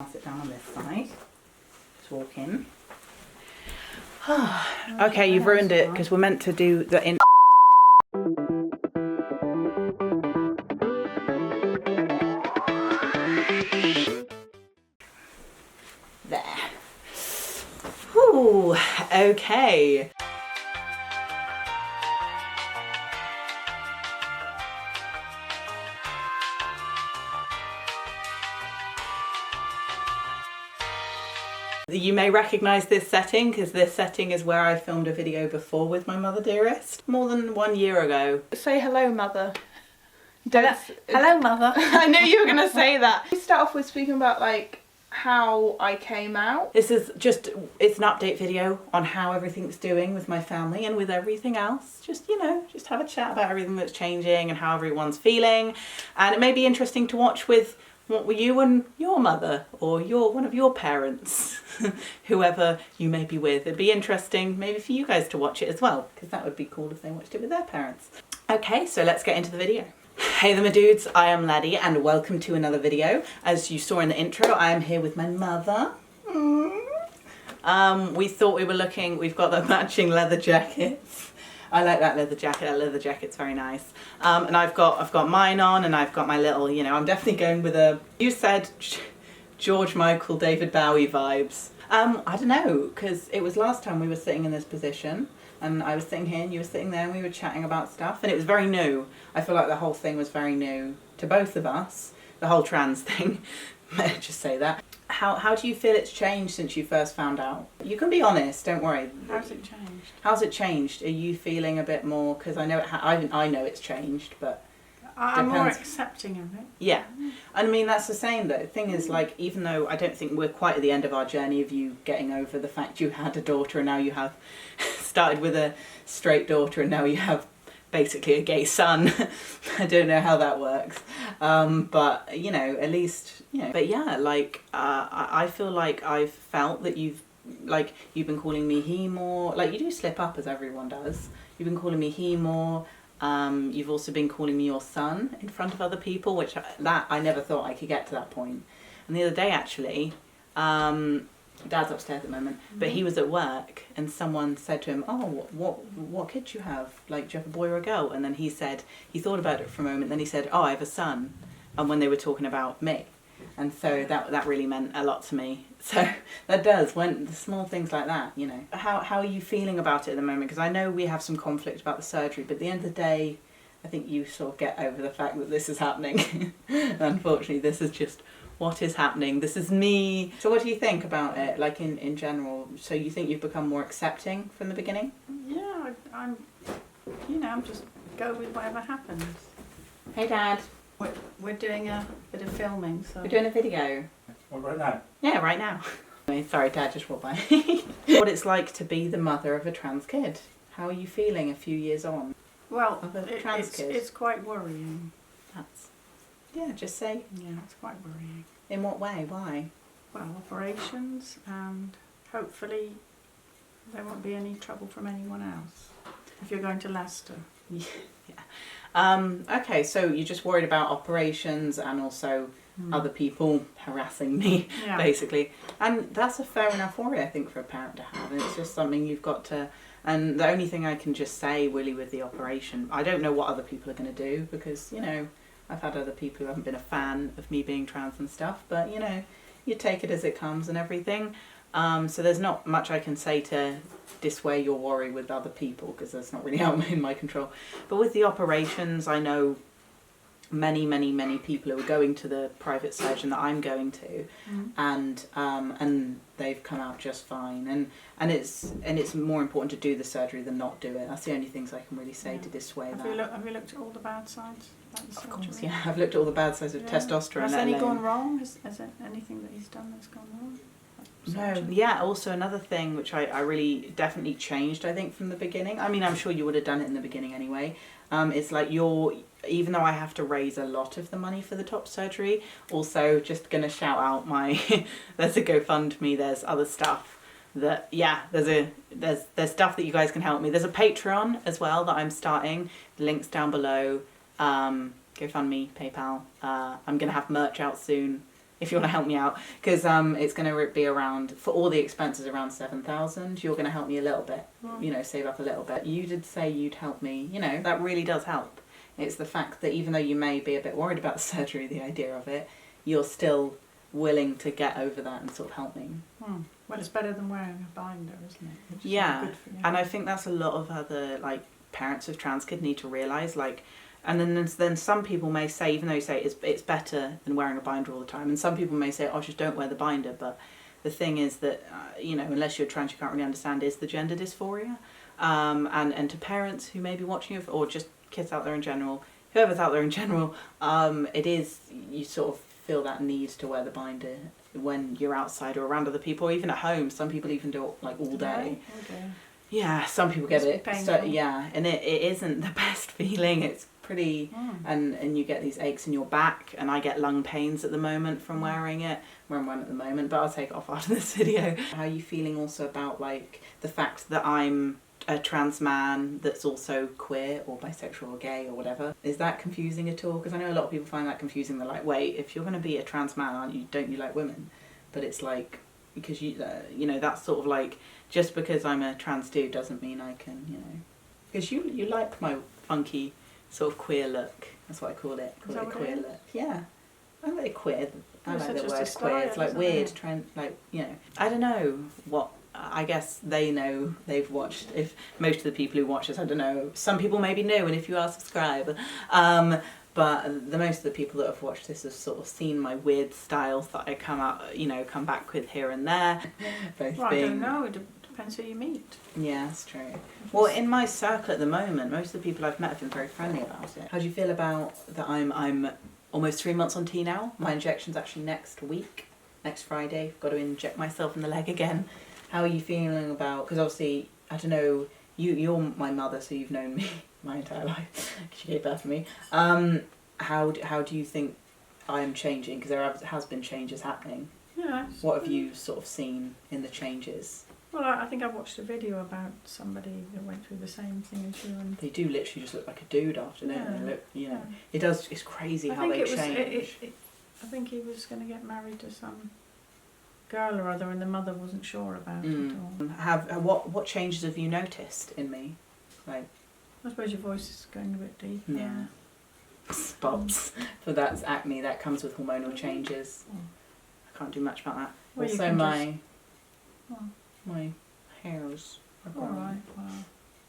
I'll sit down on this side. Just walk in. Okay, you've ruined it because we're meant to do the in. There. Whew, okay. You may recognise this setting because this setting is where I filmed a video before with my mother dearest more than 1 year ago. Say hello, mother. Hello, mother. I knew you were going to say that. We start off with speaking about like how I came out. This is just, it's an update video on how everything's doing with my family and with everything else. Just, you know, just have a chat about everything that's changing and how everyone's feeling. And it may be interesting to watch with what were you and your mother or one of your parents, whoever you may be with. It'd be interesting maybe for you guys to watch it as well, because that would be cool if they watched it with their parents. Okay, so let's get into the video. Hey there my dudes, I am Laddie and welcome to another video. As you saw in the intro, I am here with my mother. We thought we were looking, we've got the matching leather jackets. I like that leather jacket's very nice. And I've got mine on and I've got my little, you know, I'm definitely going with a, you said George Michael, David Bowie vibes. I don't know, because it was last time we were sitting in this position and I was sitting here and you were sitting there and we were chatting about stuff and it was very new. I feel like the whole thing was very new to both of us, the whole trans thing. Just say that. How do you feel it's changed since you first found out? You can be honest, don't worry. How's it changed? How's it changed? Are you feeling a bit more, because I know I know it's changed, but I'm more accepting of it. yeah. I mean, that's the same though. The thing is, like, even though I don't think we're quite at the end of our journey of you getting over the fact you had a daughter and now you have started with a straight daughter and now you have basically a gay son. I don't know how that works. But, you know, at least, you know. But yeah, like, I feel like I've felt that you've been calling me he more. Like, you do slip up as everyone does. You've been calling me he more. You've also been calling me your son in front of other people, which I never thought I could get to that point. And the other day, actually, Dad's upstairs at the moment, but he was at work and someone said to him, oh, what kid do you have? Like, do you have a boy or a girl? And then he said, he thought about it for a moment, then he said, oh, I have a son. And when they were talking about me. And so that really meant a lot to me. So that does, when the small things like that, you know. How are you feeling about it at the moment? Because I know we have some conflict about the surgery, but at the end of the day, I think you sort of get over the fact that this is happening. Unfortunately, this is just what is happening. This is me. So what do you think about it, like in general? So you think you've become more accepting from the beginning? Yeah, I'm just go with whatever happens. Hey Dad. We're doing a bit of filming, so. We're doing a video. Well, right now? Yeah, right now. Sorry, Dad just walked by. What it's like to be the mother of a trans kid. How are you feeling a few years on? Well, Of a trans kid? it's quite worrying. Yeah, just say. Yeah, it's quite worrying. In what way? Why? Well, operations, and hopefully there won't be any trouble from anyone else if you're going to Leicester. Yeah. Okay, so you're just worried about operations and also other people harassing me, Yeah. basically. And that's a fair enough worry, I think, for a parent to have. And it's just something you've got to... And the only thing I can just say, really, with the operation, I don't know what other people are going to do because, you know, I've had other people who haven't been a fan of me being trans and stuff, but, you know, you take it as it comes and everything. So there's not much I can say to dissuade your worry with other people because that's not really out in my control. But with the operations, I know many people who are going to the private surgeon that I'm going to, and they've come out just fine. And it's more important to do the surgery than not do it. That's the only things I can really say to dissuade that. Have you looked at all the bad sides? Of course, yeah. I've looked at all the bad sides of testosterone. Has any gone wrong? Has anything that he's done that's gone wrong? No, yeah, also another thing which I really definitely changed, I think, from the beginning. I mean, I'm sure you would have done it in the beginning anyway. It's like even though I have to raise a lot of the money for the top surgery, also just going to shout out my, there's a GoFundMe, there's other stuff that, yeah, there's stuff that you guys can help me. There's a Patreon as well that I'm starting, the link's down below, GoFundMe, PayPal. I'm going to have merch out soon. if you want to help me out, because it's going to be around, for all the expenses, around 7,000. You're going to help me a little bit, you know, save up a little bit. You did say you'd help me, you know, that really does help. It's the fact that even though you may be a bit worried about the surgery, the idea of it, you're still willing to get over that and sort of help me. Well, it's better than wearing a binder, isn't it? Which is Yeah, good for you. and I think that's a lot of other, like, parents of trans kids need to realise, like, and then some people may say, even though you say it's better than wearing a binder all the time, and some people may say, oh, just don't wear the binder, but the thing is that, you know, unless you're trans, you can't really understand is the gender dysphoria. And to parents who may be watching you, or just kids out there in general, whoever's out there in general, it is, you sort of feel that need to wear the binder when you're outside or around other people, or even at home. Some people even do it like all day. Yeah, some people get it. So, yeah, and it isn't the best feeling. It's pretty, and you get these aches in your back, and I get lung pains at the moment from wearing it. Where I'm wearing it at the moment, but I'll take it off after this video. How are you feeling also about, like, the fact that I'm a trans man that's also queer or bisexual or gay or whatever? Is that confusing at all? Because I know a lot of people find that confusing. They're like, wait, if you're going to be a trans man, aren't you? Don't you like women? But it's like, because you know, that's sort of like, just because I'm a trans dude doesn't mean I can, you know, because you like my funky sort of queer look. That's what I call it. Call it a queer look. Yeah, I like queer. I like the word queer. It's like weird, like, you know. I don't know what. I guess they know, they've watched. If most of the people who watch this, I don't know. Some people maybe know, and if you are, subscribe. But the most of the people that have watched this have sort of seen my weird styles that I come back with here and there. Both well, being, I don't know. It depends who you meet. Yeah, that's true. Well, in my circle at the moment, most of the people I've met have been very friendly about it. How do you feel about that? I'm almost 3 months on T now. My injection's actually next week, next Friday. I've got to inject myself in the leg again. How are you feeling about? Because obviously, I don't know. You're my mother, so you've known me my entire life. She gave birth to me. How do you think I am changing? Because there has been changes happening. Yeah. What have you sort of seen in the changes? Well, I think I watched a video about somebody that went through the same thing as you. And they do literally just look like a dude after, don't they? Look, you know, it does. It's crazy how they change. I think he was going to get married to some girl or other, and the mother wasn't sure about it all. What changes have you noticed in me? Like, I suppose your voice is going a bit deep. Yeah. Spots. But that's acne. That comes with hormonal changes. I can't do much about that. Well, also, my hairs are growing. All right. Well,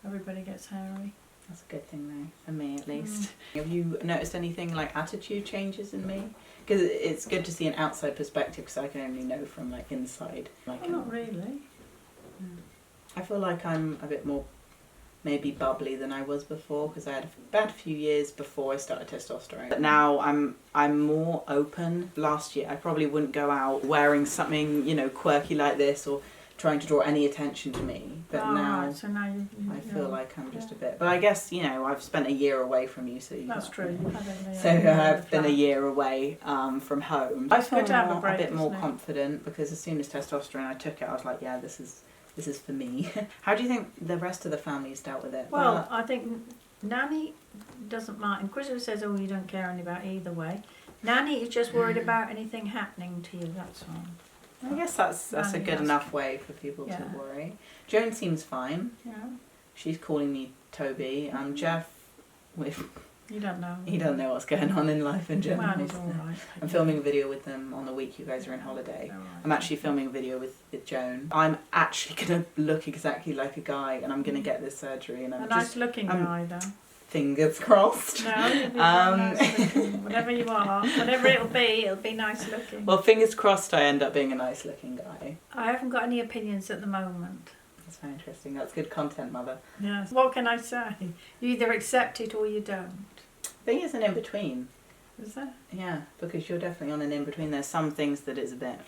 everybody gets hairy. That's a good thing, though, for me at least. Have you noticed anything like attitude changes in me? Because it's good to see an outside perspective, because I can only know from like inside. Like, well, not really. I feel like I'm a bit more maybe bubbly than I was before, because I had a bad few years before I started testosterone. But now I'm more open. Last year I probably wouldn't go out wearing something, you know, quirky like this or trying to draw any attention to me. But now, right. So now you I feel like I'm just a bit. But I guess, you know, I've spent a year away from you, so that's true. So I've been a year away from home. I feel a bit more confident, because as soon as testosterone I took it, I was like, yeah, this is for me. How do you think the rest of the family's dealt with it? Well, I think Nanny doesn't mind. And Christopher says, oh, you don't care any about either way. Nanny is just worried about anything happening to you, that's all. I guess that's a good enough way for people to worry. Joan seems fine. Yeah. She's calling me Toby. Jeff, you don't know. He doesn't know what's going on in life in general. Well, he's all right. I'm filming a video with them on the week you guys are in holiday. Right. I'm actually filming a video with Joan. I'm actually going to look exactly like a guy, and I'm going to get this surgery. And I'm nice looking guy, though. Fingers crossed. No, you'll be nice looking. Whatever you are, whatever it'll be nice looking. Well, fingers crossed I end up being a nice looking guy. I haven't got any opinions at the moment. That's very interesting. That's good content, Mother. Yes. What can I say? You either accept it or you don't. I think it's an in-between. Is there? Yeah, because you're definitely on an in-between. There's some things that is a bit,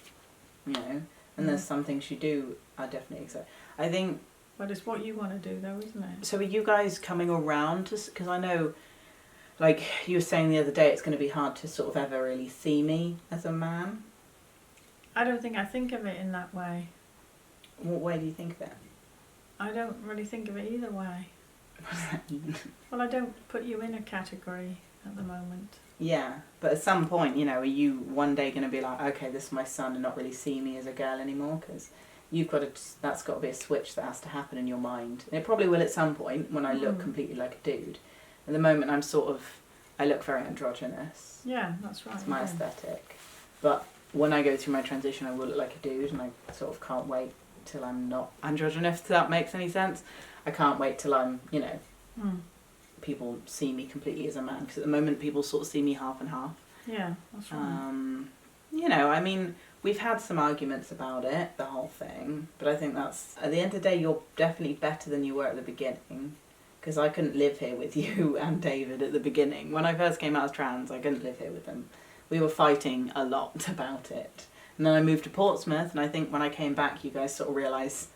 you know, and there's some things you do are definitely accept. I think... But it's what you want to do, though, isn't it? So are you guys coming around to... Because I know, like you were saying the other day, it's going to be hard to sort of ever really see me as a man. I don't think I think of it in that way. What way do you think of it? I don't really think of it either way. What does that mean? Well, I don't put you in a category at the moment. Yeah, but at some point, you know, are you one day going to be like, okay, this is my son, and not really see me as a girl anymore? Because you've got to, that's got to be a switch that has to happen in your mind. And it probably will at some point when I look completely like a dude. At the moment, I look very androgynous. Yeah, that's right. It's my aesthetic. But when I go through my transition, I will look like a dude, and I sort of can't wait till I'm not androgynous, if that makes any sense. I can't wait till I'm, you know, people see me completely as a man, because at the moment people sort of see me half and half. Yeah, that's right. You know, I mean, we've had some arguments about it, the whole thing, but I think that's, at the end of the day, you're definitely better than you were at the beginning, because I couldn't live here with you and David at the beginning. When I first came out as trans, I couldn't live here with them. We were fighting a lot about it. And then I moved to Portsmouth, and I think when I came back, you guys sort of realised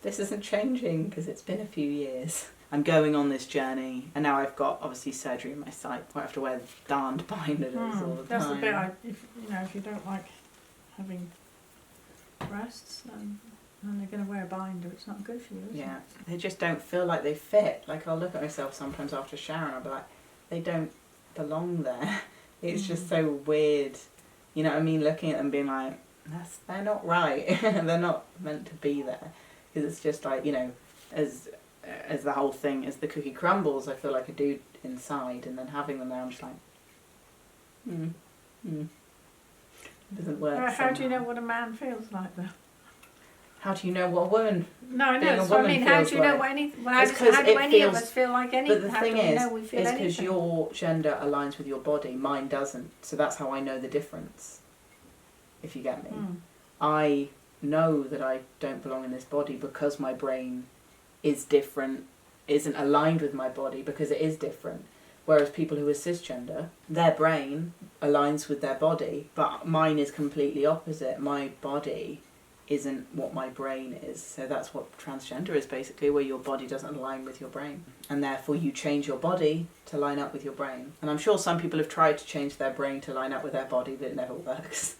this isn't changing, because it's been a few years. I'm going on this journey, and now I've got obviously surgery in my sight. I have to wear darned binders all the time. That's the bit. If you don't like having breasts, then they're going to wear a binder. It's not good for you. Is it? They just don't feel like they fit. Like I'll look at myself sometimes after a shower, and I'll be like, they don't belong there. It's just so weird. You know what I mean? Looking at them, being like, they're not right. They're not meant to be there. Because it's just like, you know, as the whole thing, as the cookie crumbles, I feel like a dude inside, and then having them there, I'm just like, it doesn't work. How do you know what a man feels like, though? How do you know what a woman? No, I know. So I mean, how do you know what any? How do any of us feel like anything? But the thing is because your gender aligns with your body, mine doesn't. So that's how I know the difference. If you get me, I know that I don't belong in this body because my brain is different, isn't aligned with my body because it is different. Whereas people who are cisgender, their brain aligns with their body, but mine is completely opposite. My body isn't what my brain is. So that's what transgender is basically, where your body doesn't align with your brain. And therefore you change your body to line up with your brain. And I'm sure some people have tried to change their brain to line up with their body, but it never works.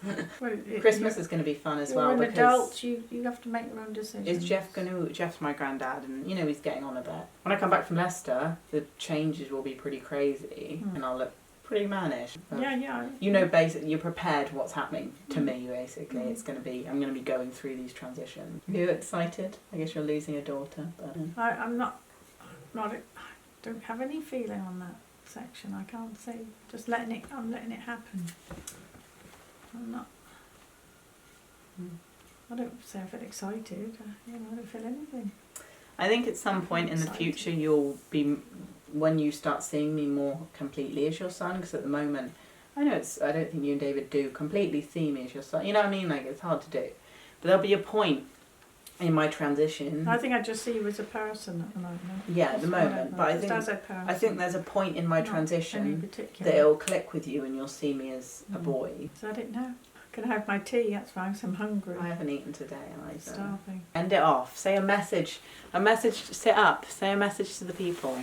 Christmas is going to be fun as well. You're an adult, you have to make your own decisions. Is Jeff Jeff's my granddad, and you know he's getting on a bit. When I come back from Leicester, the changes will be pretty crazy, and I'll look pretty mannish. Yeah. You know, basically, you're prepared for what's happening to me, basically. It's going to be, I'm going to be going through these transitions. Are you excited? I guess you're losing a daughter, but... I'm not, I don't have any feeling on that section. I can't say, I'm letting it happen. I'm not, I don't say I feel excited, I don't feel anything. I think at some point in the future you'll be, when you start seeing me more completely as your son, because at the moment, I don't think you and David do completely see me as your son. You know what I mean? Like, it's hard to do. But there'll be a point in my transition. I think I just see you as a person at the moment. Yeah, at the moment. But I think there's a point in my transition that it'll click with you and you'll see me as a boy. So I don't know. Can I have my tea? That's fine, because I'm hungry. I haven't eaten today either. Starving. End it off. Say a message. Sit up. Say a message to the people.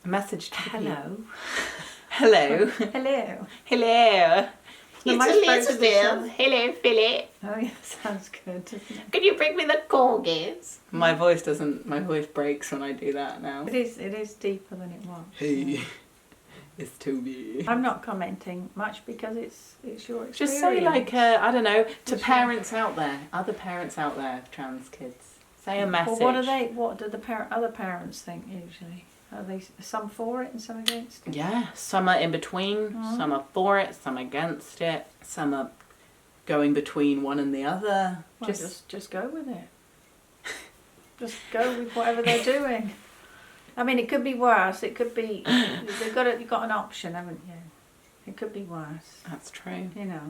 A message to the people. Hello. Hello. Hello. It's Elizabeth. Hello, Philip. Oh yeah, sounds good, doesn't it? Can you bring me the corgis? My voice breaks when I do that now. It is deeper than it was. Hey. It's Toby. I'm not commenting much because it's your experience. Just say like, I don't know, to parents out there, other parents out there of trans kids. Say a message. Well, what do the other parents think usually? Are they some for it and some against it? Yeah, some are in between, some are for it, some against it, some are going between one and the other. Well, just go with it. Just go with whatever they're doing. I mean, it could be worse. It could be you've got an option, haven't you? It could be worse. That's true. You know.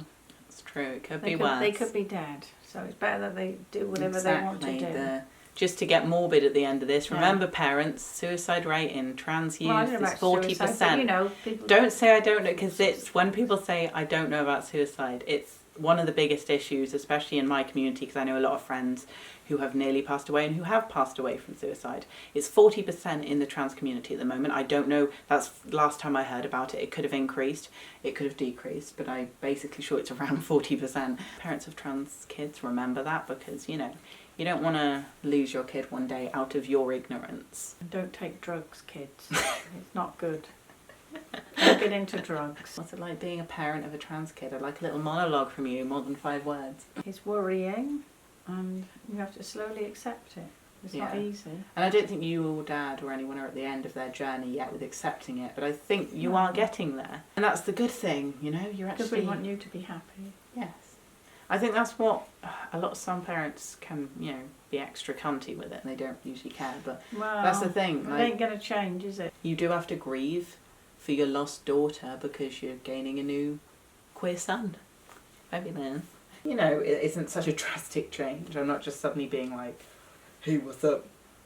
That's true. It could be worse. They could be dead. So it's better that they do whatever they want to do. Just to get morbid at the end of this, remember parents, suicide rate in trans youth is 40%. You know, people don't say I don't know, because it's when people say I don't know about suicide, it's one of the biggest issues, especially in my community, because I know a lot of friends who have nearly passed away and who have passed away from suicide. It's 40% in the trans community at the moment. I don't know, that's last time I heard about it. It could have increased, it could have decreased, but I'm basically sure it's around 40%. Parents of trans kids, remember that, because, you know, you don't want to lose your kid one day out of your ignorance. And don't take drugs, kids. It's not good. Don't get into drugs. What's it like being a parent of a trans kid? I'd like a little monologue from you, more than 5 words. It's worrying, and you have to slowly accept it. It's not easy. And I don't think you or Dad or anyone are at the end of their journey yet with accepting it, but I think you are getting there. And that's the good thing, you know, you're actually... Because we want you to be happy. Yes. I think that's what some parents can, you know, be extra cunty with it and they don't usually care, but that's the thing. It ain't going to change, is it? You do have to grieve for your lost daughter because you're gaining a new queer son. Fabulous. You know, it isn't such a drastic change. I'm not just suddenly being like, hey, what's up?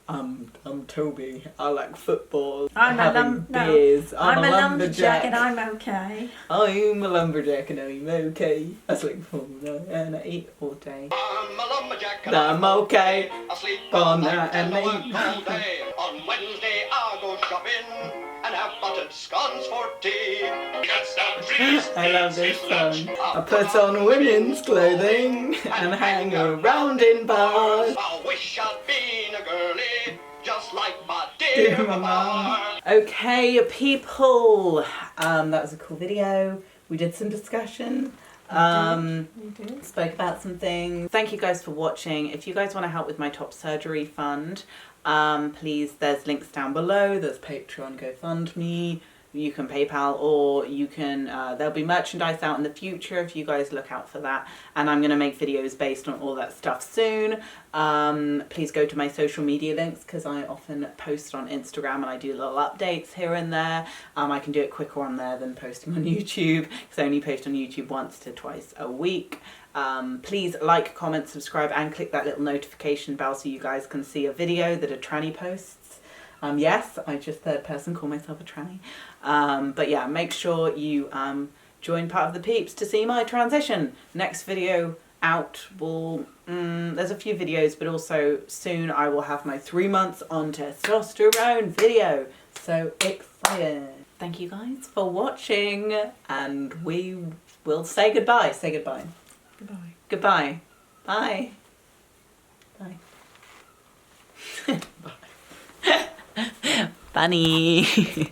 I'm Toby. I like football. I'm beers. I'm a lumberjack and I'm okay. I'm a lumberjack and I'm okay. I sleep all night and I eat all day. I'm a lumberjack and I'm okay. I sleep all night and I work all day. On Wednesday I go shopping and have buttered scones for tea. I love this song. I put on women's clothing and hang around in bars. I wish I'd been a girlie, just like my dear mama. Okay, people. That was a cool video. We did some discussion. We did. Spoke about some things. Thank you guys for watching. If you guys want to help with my top surgery fund, please, there's links down below. There's Patreon, GoFundMe. You can PayPal, or you can, there'll be merchandise out in the future if you guys look out for that. And I'm going to make videos based on all that stuff soon. Please go to my social media links because I often post on Instagram and I do little updates here and there. I can do it quicker on there than posting on YouTube because I only post on YouTube once to twice a week. Please like, comment, subscribe and click that little notification bell so you guys can see a video that a tranny posts. Yes, I just third person call myself a tranny. But yeah, make sure you join part of the peeps to see my transition. Next video out will, there's a few videos, but also soon I will have my 3 months on testosterone video. So excited. Thank you guys for watching and we will say goodbye. Say goodbye. Goodbye. Goodbye. Bye. Bye. Bye. Funny.